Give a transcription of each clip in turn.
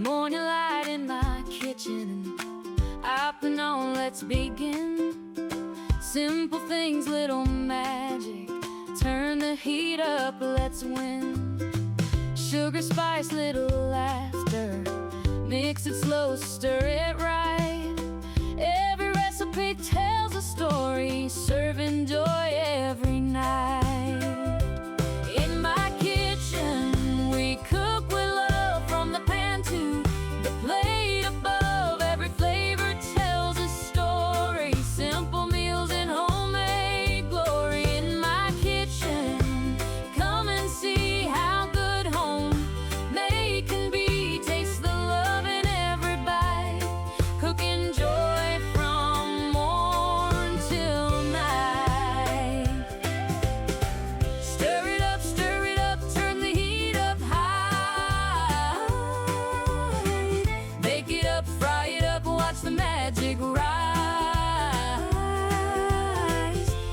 Morning light in my kitchen, up and on, let's begin. Simple things, little magic, turn the heat up, let's win. Sugar, spice, little laughter, mix it slow, stir it right. Every recipe tells a story, serving joy every night. In my kitchen, we cook with love, from the pan to the plate above. Every flavor tells a story, simple meals in homemade glory. In my kitchen, come and see how good homemade can be. Taste the love in every bite, cooking joy from morn till night. Stir it up, turn the heat up high. Bake it up, fry it up, watch the magic rise.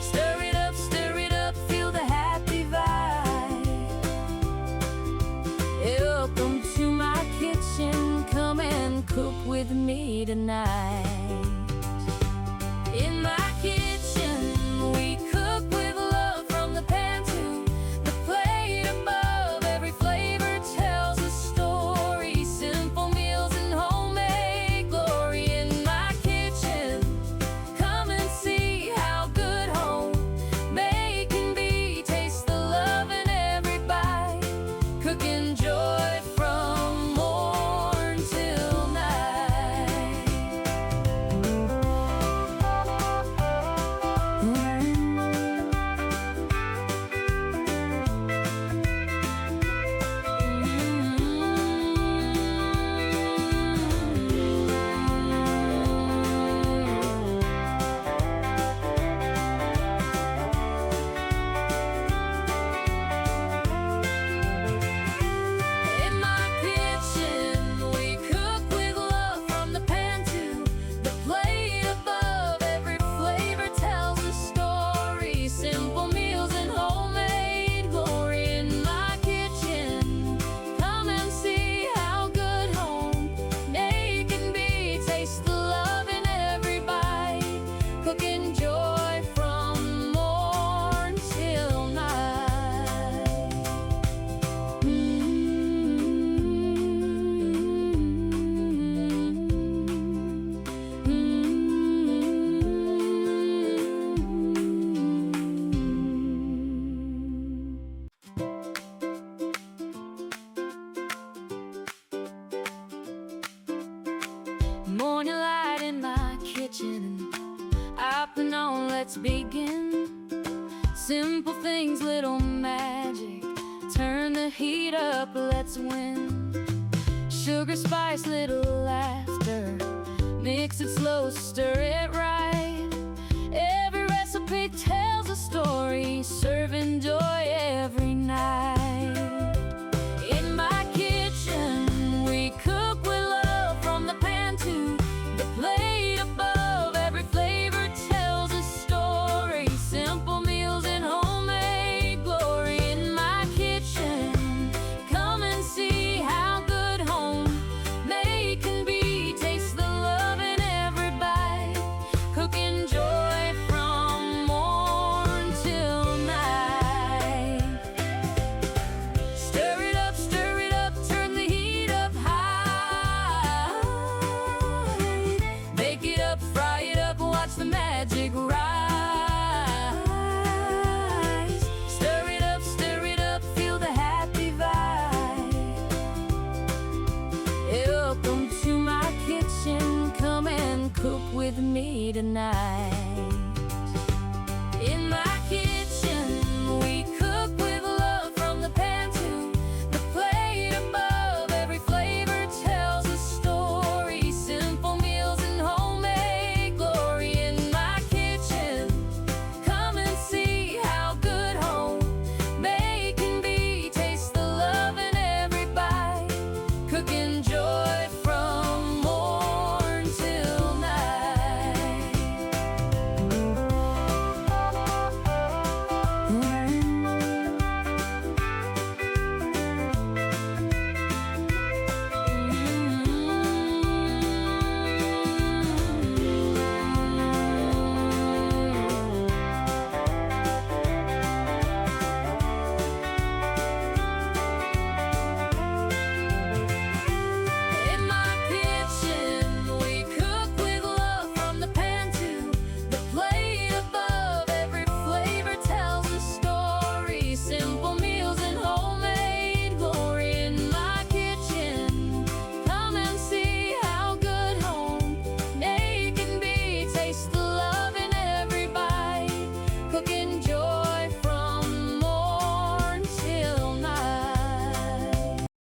Stir it up, feel the happy vibe. Welcome to my kitchen, come and cook with me tonight. In my kitchen, we cook with love, from the pan to the plate above. Every flavor tells a story, simple meals in homemade glory. In my kitchen, come and see how good homemade can be. Taste the love in every bite, cooking joy from morn till night. In my kitchen, we cook with love, from the pan to the plate above. Every flavor tells a story, simple meals in homemade glory. In my kitchen, come and see how good homemade can be. Taste the love in every bite, cooking joy from morn till night. Morning light in my kitchen, up and on, let's begin. Simple things, little magic, turn the heat up, let's win. Sugar, spice, little laughter, mix it slow, stir it right. Every recipe tells